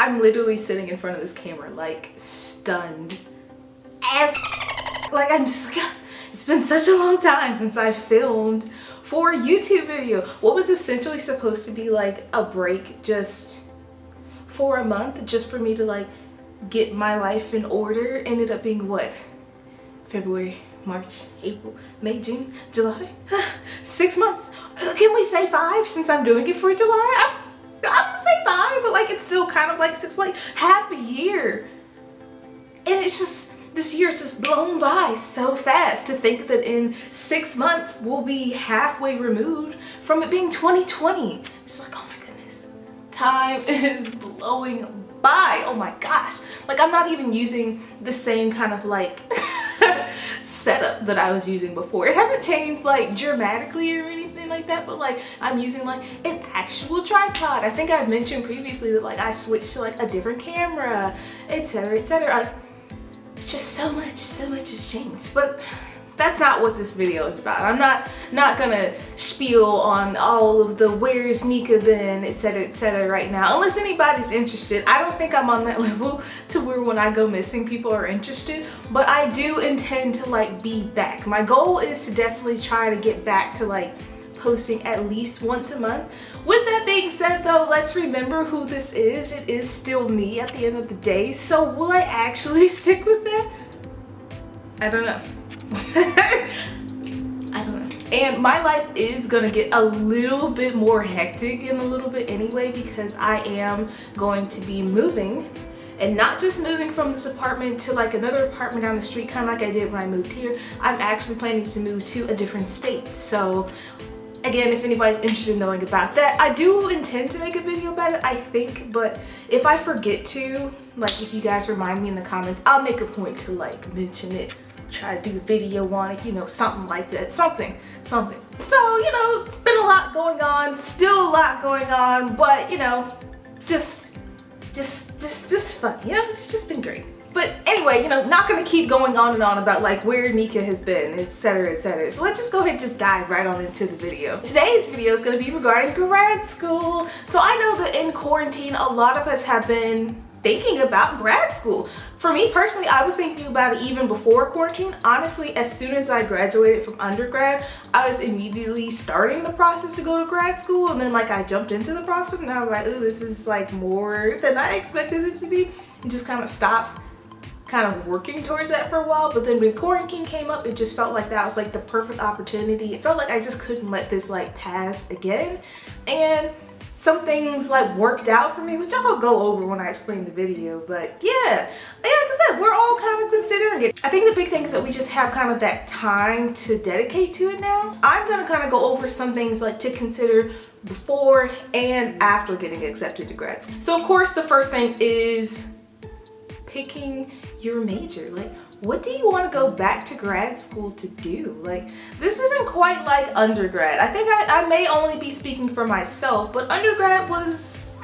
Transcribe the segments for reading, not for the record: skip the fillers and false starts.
I'm literally sitting in front of this camera like stunned as like I'm just like, it's been such a long time since I filmed for a YouTube video. What was essentially supposed to be like a break just for a month, just for me to like get my life in order, ended up being what? February, March, April, May, June, July? 6 months. Can we say 5 since I'm doing it for July? I'm gonna say 5, but like it's still kind of like 6 months, half a year. And it's just, this year's just blown by so fast to think that in 6 months we'll be halfway removed from it being 2020. It's like, oh my goodness, time is blowing by. Oh my gosh. Like I'm not even using the same kind of like setup that I was using before. It hasn't changed like dramatically or anything like that, but like I'm using like an actual tripod. I think I've mentioned previously that like I switched to like a different camera, etc, etc. Like just so much has changed. But that's not what this video is about. I'm not gonna spiel on all of the where's Nika been, etc right now, unless anybody's interested. I don't think I'm on that level to where when I go missing people are interested, but I do intend to like be back. My goal is to definitely try to get back to like posting at least once a month. With that being said though, let's remember who this is. It is still me at the end of the day, so will I actually stick with that? I don't know. I don't know. And my life is gonna get a little bit more hectic in a little bit anyway, because I am going to be moving, and not just moving from this apartment to like another apartment down the street, kind of like I did when I moved here. I'm actually planning to move to a different state. So again, if anybody's interested in knowing about that, I do intend to make a video about it, I think, but if I forget to, like if you guys remind me in the comments, I'll make a point to like mention it, try to do a video on it, you know, something like that, something. So, you know, it's been a lot going on, still a lot going on, but you know, just fun, you know, it's just been great. But anyway, you know, not gonna keep going on and on about like where Nika has been, etc, etc. So let's just go ahead and just dive right on into the video. Today's video is gonna be regarding grad school. So I know that in quarantine, a lot of us have been thinking about grad school. For me personally, I was thinking about it even before quarantine. Honestly, as soon as I graduated from undergrad, I was immediately starting the process to go to grad school, and then like I jumped into the process and I was like, ooh, this is like more than I expected it to be, and just kind of stopped kind of working towards that for a while. But then when quarantine came up, it just felt like that was like the perfect opportunity. It felt like I just couldn't let this like pass again, and some things like worked out for me, which I'll go over when I explain the video. But yeah, like I said, we're all kind of considering it. I think the big thing is that we just have kind of that time to dedicate to it now. I'm gonna kind of go over some things like to consider before and after getting accepted to grad school. So of course, the first thing is picking your major. Like, what do you want to go back to grad school to do? Like, this isn't quite like undergrad. I think I may only be speaking for myself, but undergrad was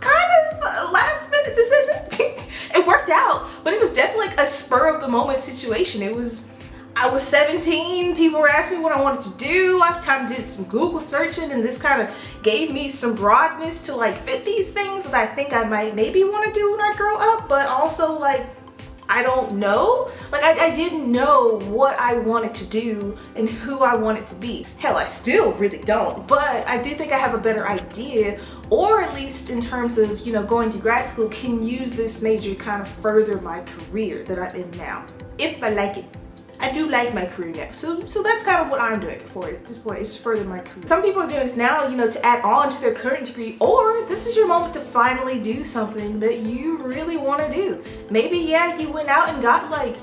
kind of a last minute decision. It worked out, but it was definitely like a spur of the moment situation. I was 17, people were asking me what I wanted to do. I kind of did some Google searching, and this kind of gave me some broadness to like fit these things that I think I might maybe want to do when I grow up, but also like, I don't know. Like I didn't know what I wanted to do and who I wanted to be. Hell, I still really don't, but I do think I have a better idea, or at least in terms of, you know, going to grad school, can use this major to kind of further my career that I'm in now, if I like it. I do like my career now. So that's kind of what I'm doing it for at this point, is to further my career. Some people are doing this now, you know, to add on to their current degree, or this is your moment to finally do something that you really want to do. Maybe, yeah, you went out and got like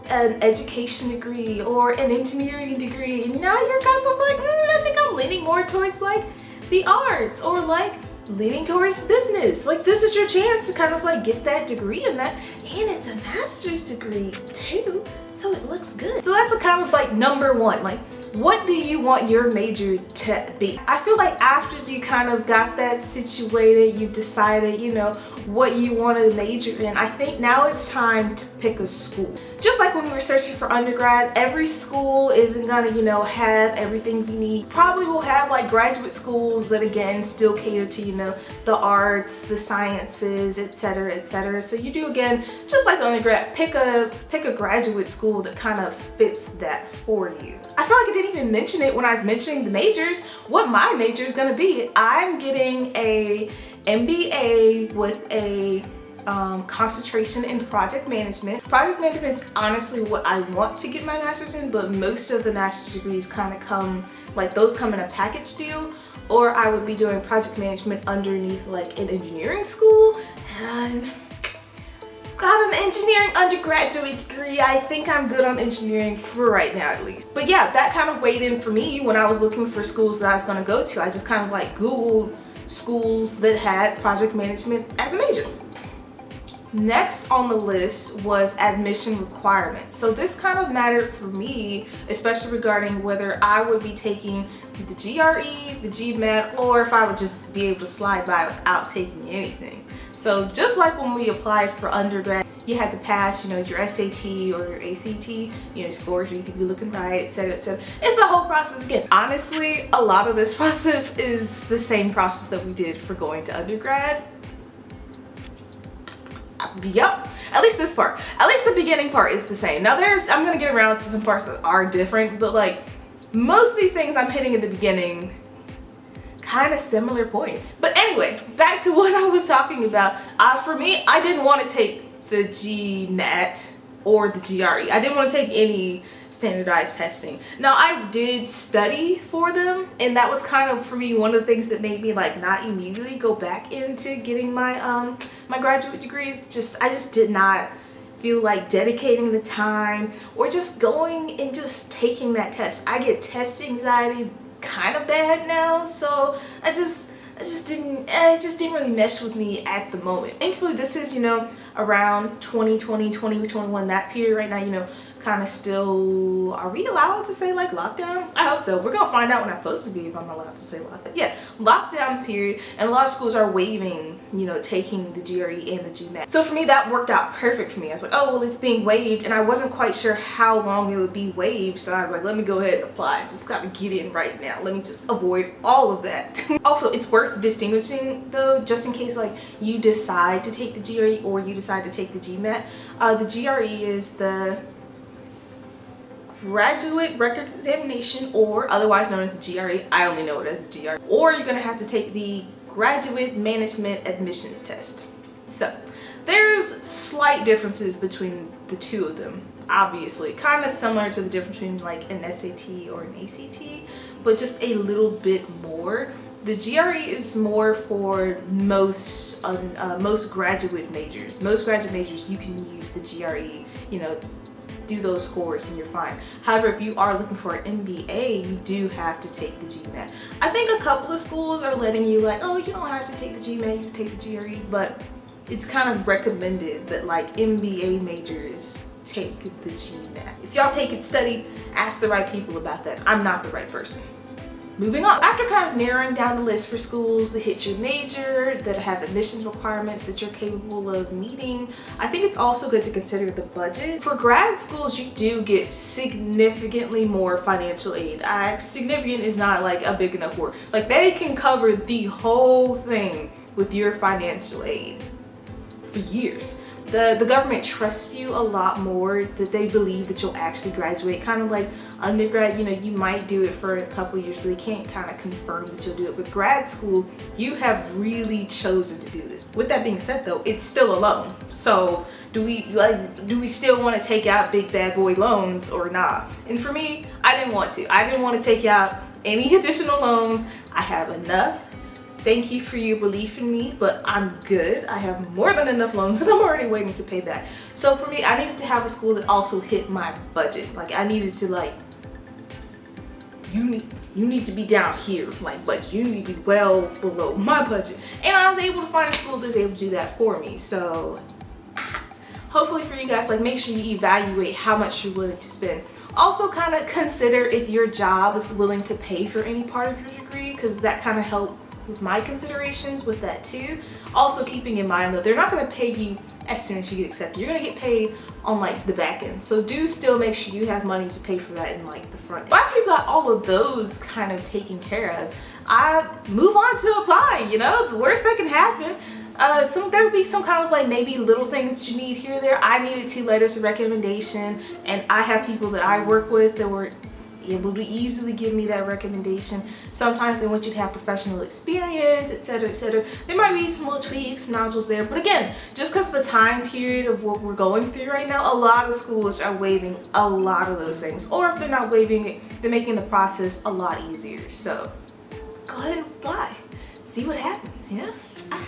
an education degree or an engineering degree, and now you're kind of like, I think I'm leaning more towards like the arts, or like leaning towards business. Like, this is your chance to kind of like get that degree in that, and it's a master's degree too, so it looks good. So that's a kind of like number one, like what do you want your major to be? I feel like after you kind of got that situated, you've decided, you know, what you want to major in, I think now it's time to pick a school. Just like when we were searching for undergrad, every school isn't gonna, you know, have everything you need. Probably will have like graduate schools that again still cater to, you know, the arts, the sciences, etc., etc. So you do, again, just like undergrad, pick a graduate school that kind of fits that for you. I feel like I didn't even mention it when I was mentioning the majors, what my major is gonna be. I'm getting a MBA with a concentration in project management. Project management is honestly what I want to get my master's in, but most of the master's degrees kind of come, like those come in a package deal, or I would be doing project management underneath like an engineering school. And got an engineering undergraduate degree. I think I'm good on engineering for right now at least. But yeah, that kind of weighed in for me when I was looking for schools that I was gonna go to. I just kind of like Googled schools that had project management as a major. Next on the list was admission requirements. So this kind of mattered for me, especially regarding whether I would be taking the GRE, the GMAT, or if I would just be able to slide by without taking anything. So just like when we applied for undergrad, you had to pass, you know, your SAT or your ACT, you know, scores need to be looking right, etc., etc. It's the whole process again. Honestly, a lot of this process is the same process that we did for going to undergrad. Yep, at least this part. At least the beginning part is the same. Now I'm gonna get around to some parts that are different, but like most of these things I'm hitting at the beginning, kind of similar points. But anyway, back to what I was talking about. For me, I didn't want to take the GMAT or the GRE. I didn't want to take any standardized testing. Now I did study for them, and that was kind of for me one of the things that made me like not immediately go back into getting my my graduate degrees. I just did not feel like dedicating the time or just going and just taking that test. I get test anxiety kind of bad now, so it just didn't really mesh with me at the moment. Thankfully this is, you know, around 2020, 2021, that period right now, you know, kind of still, are we allowed to say like lockdown? I hope so. We're gonna find out when I post the video if I'm allowed to say lockdown. Yeah, lockdown period, and a lot of schools are waiving, you know, taking the GRE and the GMAT. So for me, that worked out perfect for me. I was like, oh, well, it's being waived, and I wasn't quite sure how long it would be waived, so I was like, let me go ahead and apply. Just gotta get in right now. Let me just avoid all of that. Also, it's worth distinguishing though, just in case like you decide to take the GRE or you decide to take the GMAT. The GRE is the Graduate Record Examination, or otherwise known as the GRE. I only know it as the GRE. Or you're gonna have to take the Graduate Management Admissions Test. So there's slight differences between the two of them, obviously. Kind of similar to the difference between like an SAT or an ACT, but just a little bit more. The GRE is more for most graduate majors. Most graduate majors, you can use the GRE, you know, do those scores and you're fine. However, if you are looking for an MBA, you do have to take the GMAT. I think a couple of schools are letting you like, oh, you don't have to take the GMAT, you can take the GRE, but it's kind of recommended that like MBA majors take the GMAT. If y'all take it, study, ask the right people about that. I'm not the right person. Moving on. After kind of narrowing down the list for schools that hit your major, that have admissions requirements that you're capable of meeting, I think it's also good to consider the budget. For grad schools, you do get significantly more financial aid. Significant is not like a big enough word. Like they can cover the whole thing with your financial aid for years. The government trusts you a lot more, that they believe that you'll actually graduate. Kind of like undergrad, you know, you might do it for a couple years, but they can't kind of confirm that you'll do it. But grad school, you have really chosen to do this. With that being said though, it's still a loan. So do we still want to take out big bad boy loans or not? And for me, I didn't want to. I didn't want to take out any additional loans. I have enough. Thank you for your belief in me, but I'm good. I have more than enough loans that I'm already waiting to pay back. So for me, I needed to have a school that also hit my budget. Like I needed to like, you need to be down here, like, but you need to be well below my budget. And I was able to find a school that's able to do that for me. So hopefully for you guys, like make sure you evaluate how much you're willing to spend Also kind of consider if your job is willing to pay for any part of your degree, because that kind of helped with my considerations with that too. Also keeping in mind though, they're not going to pay you as soon as you get accepted. You're going to get paid on like the back end. So do still make sure you have money to pay for that in like the front end. But after you've got all of those kind of taken care of, I move on to apply. You know, the worst that can happen, there would be some kind of like maybe little things that you need here or there. I needed 2 letters of recommendation, and I have people that I work with that were able to easily give me that recommendation. Sometimes they want you to have professional experience, etc., etc. There might be some little tweaks, nodules there, but again, just because the time period of what we're going through right now, a lot of schools are waiving a lot of those things, or if they're not waiving it, they're making the process a lot easier. So go ahead and apply, see what happens. Yeah.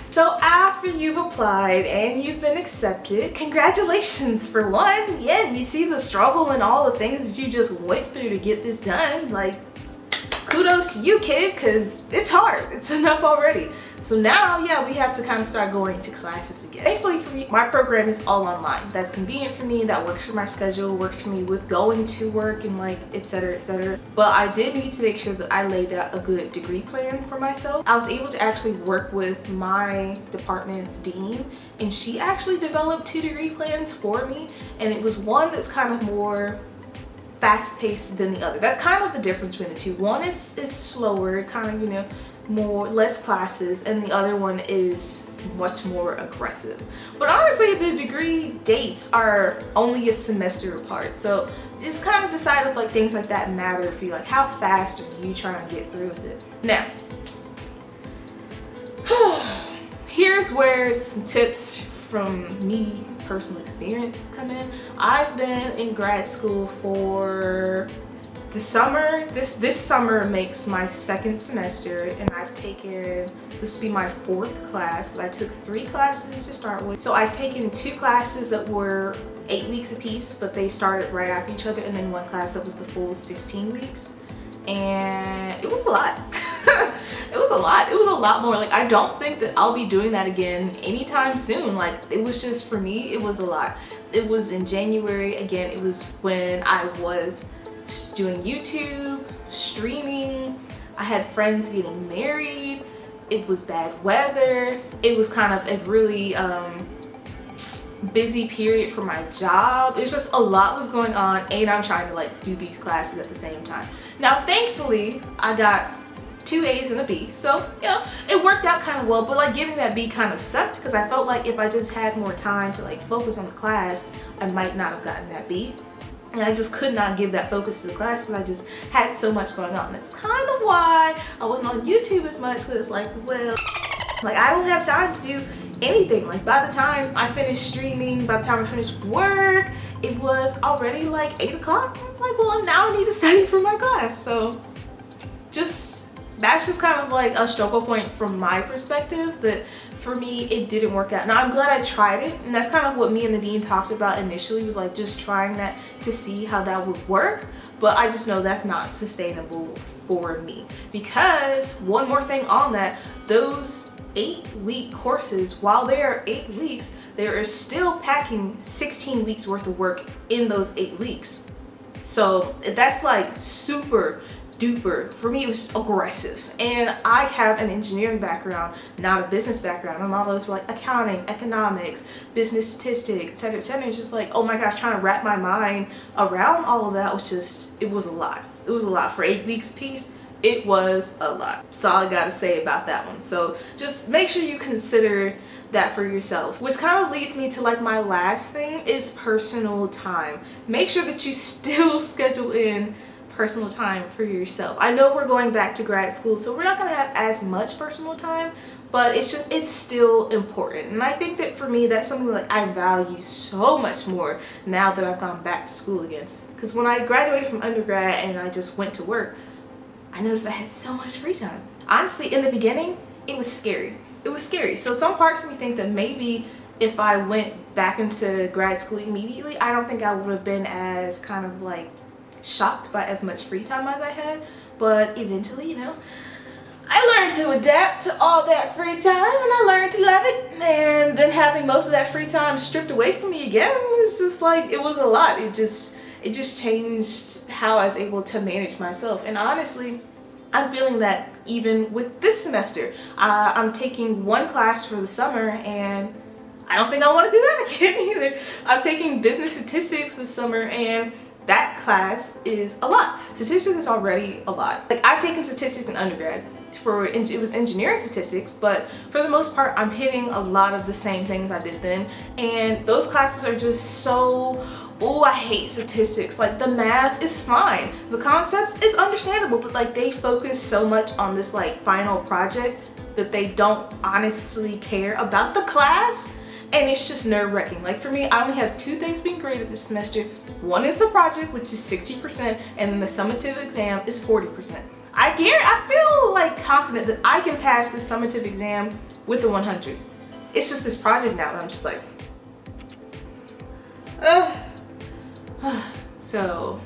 So after you've applied and you've been accepted, congratulations for one. Yeah, you see the struggle and all the things that you just went through to get this done. Like, kudos to you, kid, because it's hard. It's enough already. So now, yeah, we have to kind of start going to classes again. Thankfully for me, my program is all online. That's convenient for me. That works for my schedule, works for me with going to work and like, etc., etc. But I did need to make sure that I laid out a good degree plan for myself. I was able to actually work with my department's dean, and she actually developed 2 degree plans for me. And it was one that's kind of more fast-paced than the other. That's kind of the difference between the two. One is slower, kind of, you know, less classes, and the other one is much more aggressive. But honestly, the degree dates are only a semester apart, so just kind of decide if like things like that matter for you. Like, how fast are you trying to get through with it? Now, here's where some tips from me, personal experience, come in. I've been in grad school for the summer. This summer makes my 2nd semester, and I've taken, this will be my 4th class, because I took 3 classes to start with. So I've taken 2 classes that were 8 weeks apiece, but they started right after each other, and then 1 class that was the full 16 weeks. And it was a lot. It was a lot. It was a lot more. Like, I don't think that I'll be doing that again anytime soon. Like, it was just, for me, it was a lot. It was in January. Again, it was when I was doing YouTube, streaming. I had friends getting married. It was bad weather. It was kind of a really busy period for my job. It was just a lot was going on, and I'm trying to like do these classes at the same time. Now, thankfully, I got 2 A's and a B, so you know, it worked out kind of well. But like, getting that B kind of sucked, because I felt like if I just had more time to like focus on the class, I might not have gotten that B. And I just could not give that focus to the class because I just had so much going on. That's kind of why I wasn't on YouTube as much, because it's like, well, like, I don't have time to do anything. Like, by the time I finished streaming, by the time I finished work, it was already like 8 o'clock. It's like, well, now I need to study for my class. So that's just kind of like a struggle point from my perspective, that for me, it didn't work out. Now, I'm glad I tried it, and that's kind of what me and the dean talked about initially, was like just trying that to see how that would work. But I just know that's not sustainable for me, because one more thing on that, those 8-week courses, while they are 8 weeks, they are still packing 16 weeks worth of work in those 8 weeks. So that's like super duper, for me, it was aggressive. And I have an engineering background, not a business background, and a lot of those were like accounting, economics, business statistics, etc., etc. It's just like, oh my gosh, trying to wrap my mind around all of that was just, it was a lot. It was a lot for 8 weeks apiece. It was a lot. That's all I gotta say about that one. So just make sure you consider that for yourself, which kind of leads me to like my last thing, is personal time. Make sure that you still schedule in personal time for yourself. I know we're going back to grad school, so we're not going to have as much personal time, but it's still important. And I think that for me, that's something like I value so much more now that I've gone back to school again. Because when I graduated from undergrad and I just went to work, I noticed I had so much free time. Honestly, in the beginning, it was scary. It was scary. So some parts of me think that maybe if I went back into grad school immediately, I don't think I would have been as kind of like shocked by as much free time as I had. But eventually, you know, I learned to adapt to all that free time, and I learned to love it. And then having most of that free time stripped away from me again was just like, it was a lot. It it just changed how I was able to manage myself. And honestly, I'm feeling that even with this semester. I'm taking one class for the summer, and I don't think I want to do that again either. I'm taking business statistics this summer, and that class is a lot. Statistics is already a lot. Like, I've taken statistics in undergrad. It was engineering statistics, but for the most part I'm hitting a lot of the same things I did then, and those classes are just so, oh, I hate statistics. Like, the math is fine, the concepts is understandable, but like they focus so much on this like final project that they don't honestly care about the class, and it's just nerve-wracking. Like, for me, I only have 2 things being graded this semester. One is the project, which is 60%, and then the summative exam is 40%. I feel like confident that I can pass this summative exam with a 100. It's just this project now that I'm just like, so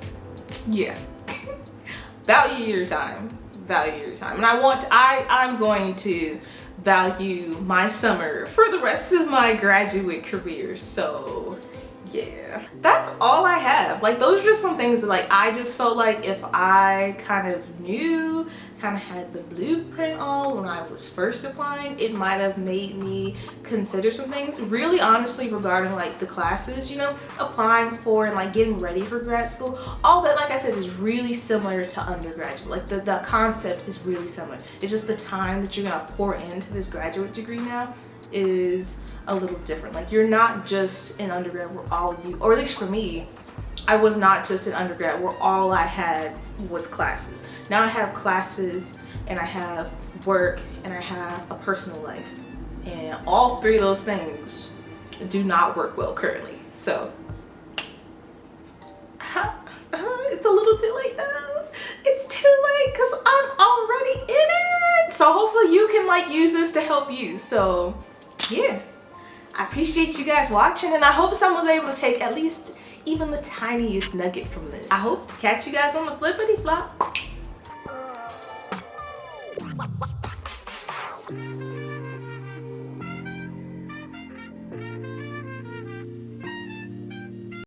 yeah. Value your time. Value your time. And I'm going to value my summer for the rest of my graduate career. So yeah, that's all I have. Like, those are just some things that like I just felt like if I kind of knew, kind of had the blueprint on when I was first applying, it might have made me consider some things really honestly regarding like the classes, you know, applying for and like getting ready for grad school. All that, like I said, is really similar to undergraduate. Like the concept is really similar. It's just the time that you're gonna pour into this graduate degree now is a little different. Like, you're not just an undergrad where all you, or at least for me, I was not just an undergrad where all I had was classes. Now I have classes, and I have work, and I have a personal life, and all 3 of those things do not work well currently. So it's a little too late though. It's too late because I'm already in it. So hopefully you can like use this to help you. So yeah, I appreciate you guys watching, and I hope someone's able to take at least even the tiniest nugget from this. I hope to catch you guys on the flippity flop.